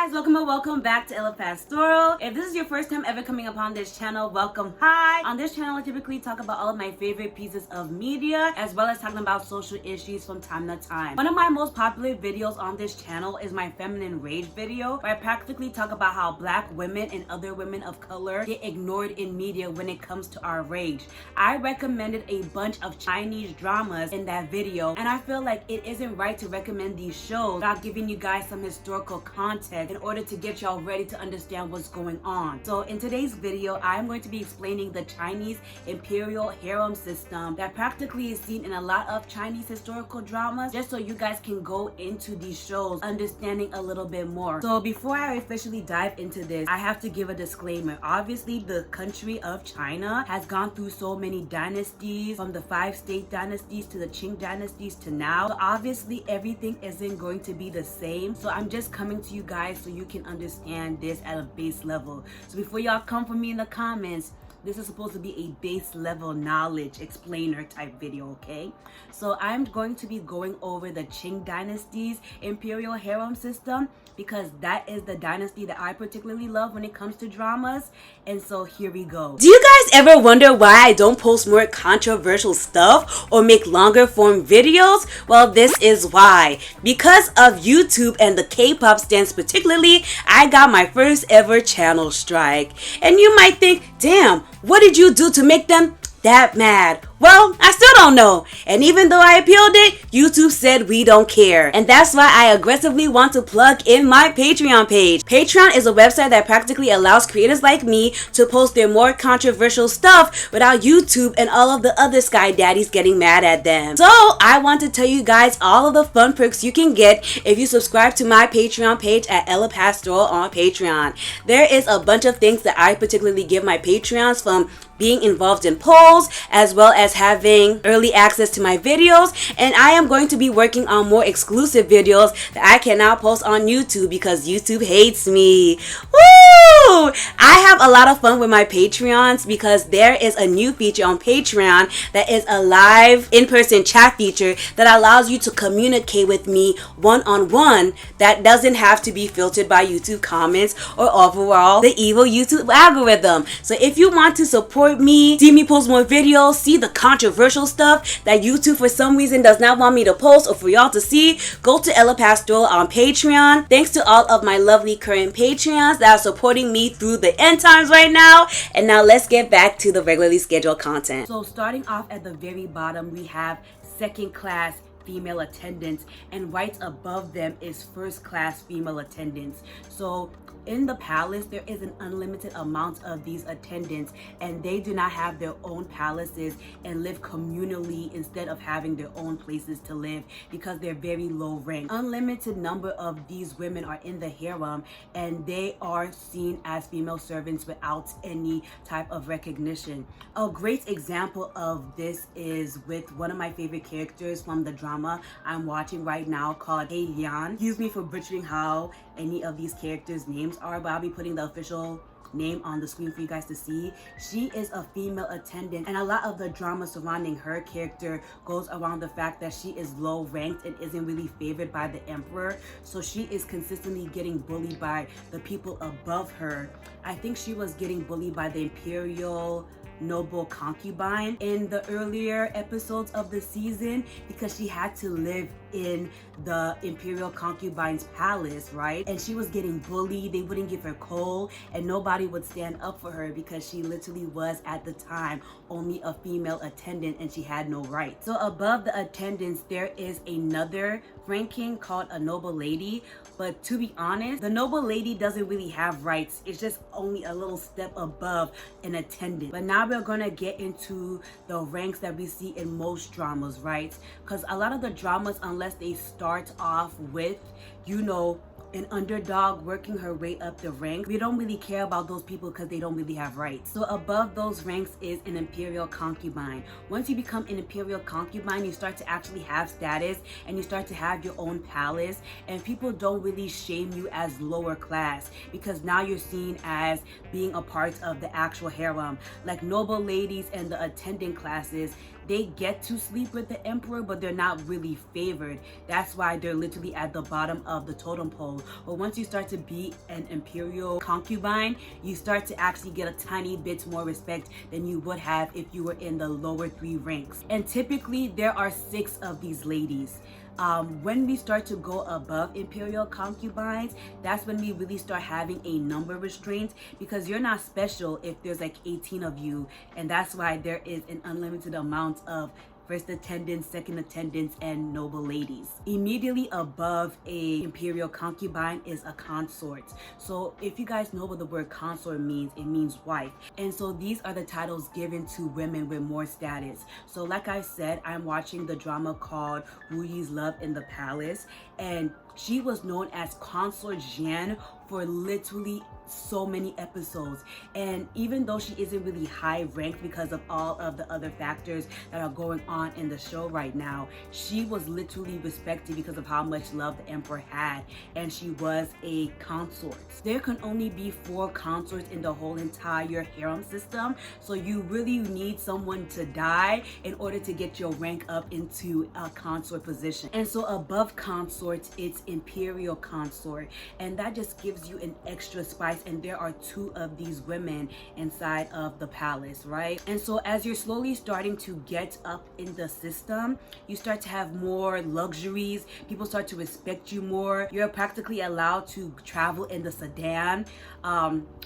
guys, welcome and welcome back to El Pastoral. If this is your first time ever coming upon this channel, welcome. Hi. On this channel I typically talk about all of my favorite pieces of media as well as talking about social issues from time to time. One of my most popular videos on this channel is my feminine rage video, where I practically talk about how black women and other women of color get ignored in media when it comes to our rage. I recommended a bunch of Chinese dramas in that video, and I feel like it isn't right to recommend these shows without giving you guys some historical context in order to get y'all ready to understand what's going on. So in today's video, I'm going to be explaining the Chinese imperial harem system that practically is seen in a lot of Chinese historical dramas, just so you guys can go into these shows understanding a little bit more. So before I officially dive into this, I have to give a disclaimer. Obviously, the country of China has gone through so many dynasties, from the 5-state dynasties to the Qing dynasties to now. So obviously everything isn't going to be the same. So I'm just coming to you guys so you can understand this at a base level. So before y'all come for me in the comments, this is supposed to be a base level knowledge explainer type video, okay? So I'm going to be going over the Qing dynasty's imperial harem system because that is the dynasty that I particularly love when it comes to dramas. And so here we go. Do you guys ever wonder why I don't post more controversial stuff or make longer form videos? Well, this is why. Because of YouTube and the K-pop stans particularly, I got my first ever channel strike. And you might think, damn, what did you do to make them that mad? Well, I still don't know. And even though I appealed it, YouTube said we don't care. And that's why I aggressively want to plug in my Patreon page. Patreon is a website that practically allows creators like me to post their more controversial stuff without YouTube and all of the other sky daddies getting mad at them. So I want to tell you guys all of the fun perks you can get if you subscribe to my Patreon page at Ella Pastoral on Patreon. There is a bunch of things that I particularly give my Patreons, from being involved in polls as well as having early access to my videos, and I am going to be working on more exclusive videos that I can now post on YouTube because YouTube hates me. Woo! I have a lot of fun with my Patreons because there is a new feature on Patreon that is a live in-person chat feature that allows you to communicate with me one-on-one that doesn't have to be filtered by YouTube comments or overall the evil YouTube algorithm. So if you want to support me, see me post more videos, see the controversial stuff that YouTube for some reason does not want me to post or for y'all to see, go to Ella Pastoral on Patreon. Thanks to all of my lovely current Patreons that are supporting me through the end times right now. And now let's get back to the regularly scheduled content. So starting off at the very bottom, we have second class female attendants, and right above them is first class female attendants. So in the palace, there is an unlimited amount of these attendants, and they do not have their own palaces and live communally instead of having their own places to live because they're very low rank. Unlimited number of these women are in the harem, and they are seen as female servants without any type of recognition. A great example of this is with one of my favorite characters from the drama I'm watching right now called Harem. Excuse me for butchering how any of these characters' names are, but I'll be putting the official name on the screen for you guys to see. She is a female attendant, and a lot of the drama surrounding her character goes around the fact that she is low ranked and isn't really favored by the emperor. So she is consistently getting bullied by the people above her. I think she was getting bullied by the imperial noble concubine in the earlier episodes of the season because she had to live in the imperial concubine's palace, right? And she was getting bullied. They wouldn't give her coal, and nobody would stand up for her because she literally was at the time only a female attendant and she had no rights. So above the attendants, there is another ranking called a noble lady. But to be honest, the noble lady doesn't really have rights. It's just only a little step above an attendant. But now we're gonna get into the ranks that we see in most dramas, right? Because a lot of the dramas, unless they start off with, you know, an underdog working her way up the rank, we don't really care about those people because they don't really have rights. So above those ranks is an imperial concubine. Once you become an imperial concubine, you start to actually have status and you start to have your own palace, and people don't really shame you as lower class because now you're seen as being a part of the actual harem. Like noble ladies and the attendant classes, they get to sleep with the emperor, but they're not really favored. That's why they're literally at the bottom of the totem pole. But once you start to be an imperial concubine, you start to actually get a tiny bit more respect than you would have if you were in the lower 3 ranks. And typically there are 6 of these ladies. When we start to go above imperial concubines, that's when we really start having a number restraint, because you're not special if there's like 18 of you, and that's why there is an unlimited amount of first attendants, second attendants, and noble ladies. Immediately above a imperial concubine is a consort. So if you guys know what the word consort means, it means wife. And so these are the titles given to women with more status. So like I said, I'm watching the drama called Wu Yi's Love in the Palace, and she was known as Consort Jeanne for literally so many episodes. And even though she isn't really high ranked because of all of the other factors that are going on in the show right now, she was literally respected because of how much love the emperor had, and she was a consort. There can only be 4 consorts in the whole entire harem system, so you really need someone to die in order to get your rank up into a consort position. And so above consort, it's imperial consort, and that just gives you an extra spice. And there are 2 of these women inside of the palace, right? And so as you're slowly starting to get up in the system, you start to have more luxuries. People start to respect you more. You're practically allowed to travel in the sedan,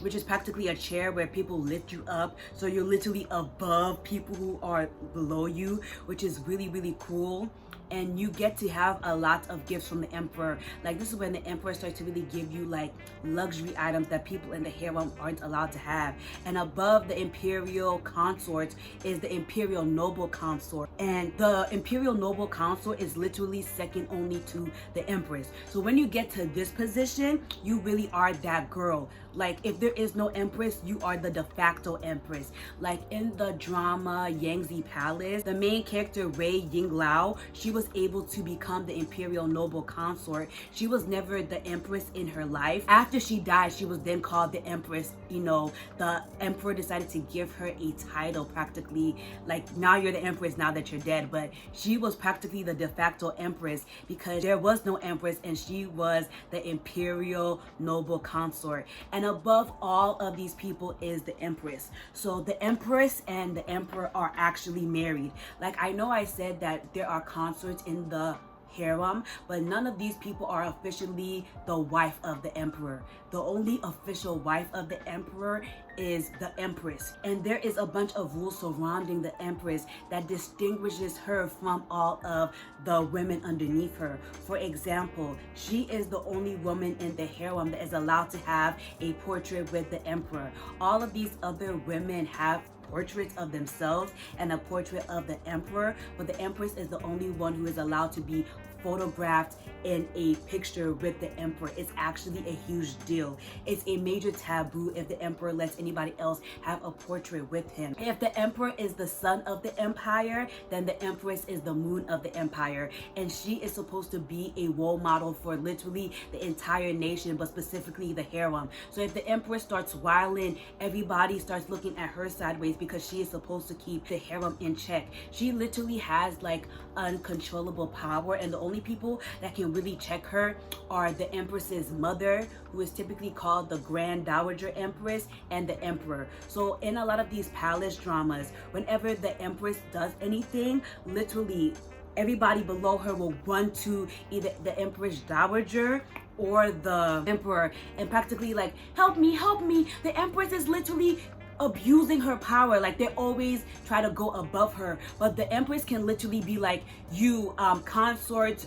which is practically a chair where people lift you up. So you're literally above people who are below you, which is really, really cool. And you get to have a lot of gifts from the emperor. Like, this is when the emperor starts to really give you like luxury items that people in the harem aren't allowed to have. And above the imperial consort is the imperial noble consort, and the imperial noble consort is literally second only to the empress. So when you get to this position, you really are that girl. Like, if there is no empress, you are the de facto empress. Like in the drama Yangtze Palace, the main character Rei Yinglao, she was able to become the imperial noble consort. She was never the empress in her life. After she died, she was then called the empress. You know, the emperor decided to give her a title, practically like, now you're the empress now that you're dead. But she was practically the de facto empress because there was no empress, and she was the imperial noble consort. And above all of these people is the empress. So the empress and the emperor are actually married. Like, I know I said that there are consorts in the harem, but none of these people are officially the wife of the emperor. The only official wife of the emperor is the empress, and there is a bunch of rules surrounding the empress that distinguishes her from all of the women underneath her. For example, she is the only woman in the harem that is allowed to have a portrait with the emperor. All of these other women have portraits of themselves and a portrait of the emperor, but the empress is the only one who is allowed to be photographed in a picture with the emperor. It's actually a huge deal. It's a major taboo if the emperor lets anybody else have a portrait with him. If the emperor is the sun of the empire, then the empress is the moon of the empire, and she is supposed to be a role model for literally the entire nation, but specifically the harem. So if the empress starts wilding, everybody starts looking at her sideways because she is supposed to keep the harem in check. She literally has like uncontrollable power, and the only people that can really check her are the empress's mother, who is typically called the Grand Dowager Empress, and the emperor. So in a lot of these palace dramas, whenever the empress does anything, literally everybody below her will run to either the empress dowager or the emperor and practically like, help me, the empress is literally abusing her power. Like, they always try to go above her, but the empress can literally be like, you consort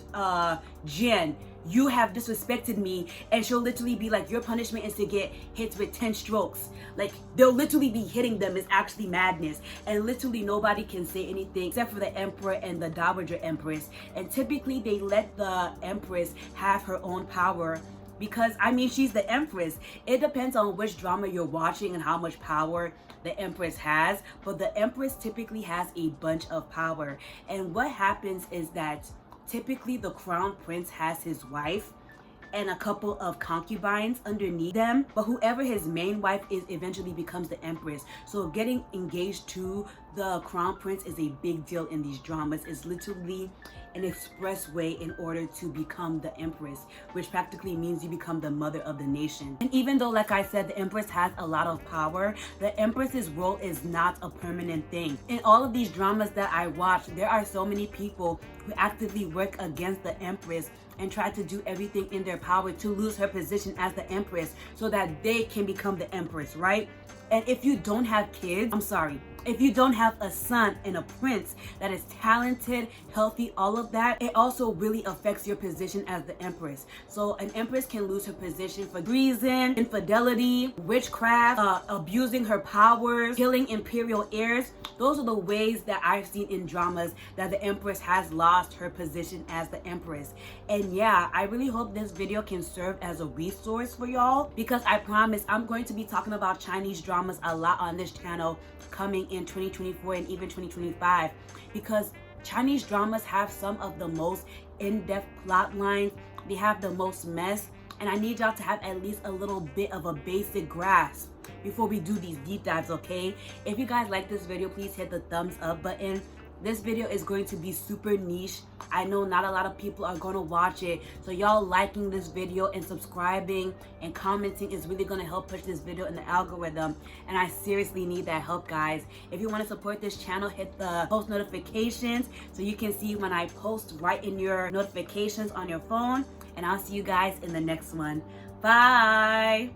Jin, you have disrespected me, and she'll literally be like, your punishment is to get hit with 10 strokes. Like, they'll literally be hitting them. It's actually madness, and literally nobody can say anything except for the emperor and the dowager empress. And typically they let the empress have her own power because, I mean, she's the empress. It depends on which drama you're watching and how much power the empress has, but the empress typically has a bunch of power. And what happens is that typically the crown prince has his wife, and a couple of concubines underneath them, but whoever his main wife is eventually becomes the empress. So getting engaged to the crown prince is a big deal in these dramas. It's literally an express way in order to become the empress, which practically means you become the mother of the nation. And even though, like I said, the empress has a lot of power, the empress's role is not a permanent thing. In all of these dramas that I watch, there are so many people who actively work against the empress and try to do everything in their power to lose her position as the empress so that they can become the empress, right? And if you don't have kids, I'm sorry, if you don't have a son and a prince that is talented, healthy, all of that, it also really affects your position as the empress. So an empress can lose her position for treason, infidelity, witchcraft, abusing her powers, killing imperial heirs. Those are the ways that I've seen in dramas that the empress has lost her position as the empress. And yeah, I really hope this video can serve as a resource for y'all, because I promise I'm going to be talking about Chinese dramas a lot on this channel coming in 2024 and even 2025, because Chinese dramas have some of the most in-depth plot lines. They have the most mess, and I need y'all to have at least a little bit of a basic grasp before we do these deep dives, okay? If you guys like this video, please hit the thumbs up button. This video is going to be super niche. I know not a lot of people are going to watch it, so y'all liking this video and subscribing and commenting is really going to help push this video in the algorithm, and I seriously need that help, guys. If you want to support this channel, hit the post notifications so you can see when I post right in your notifications on your phone, and I'll see you guys in the next one. Bye.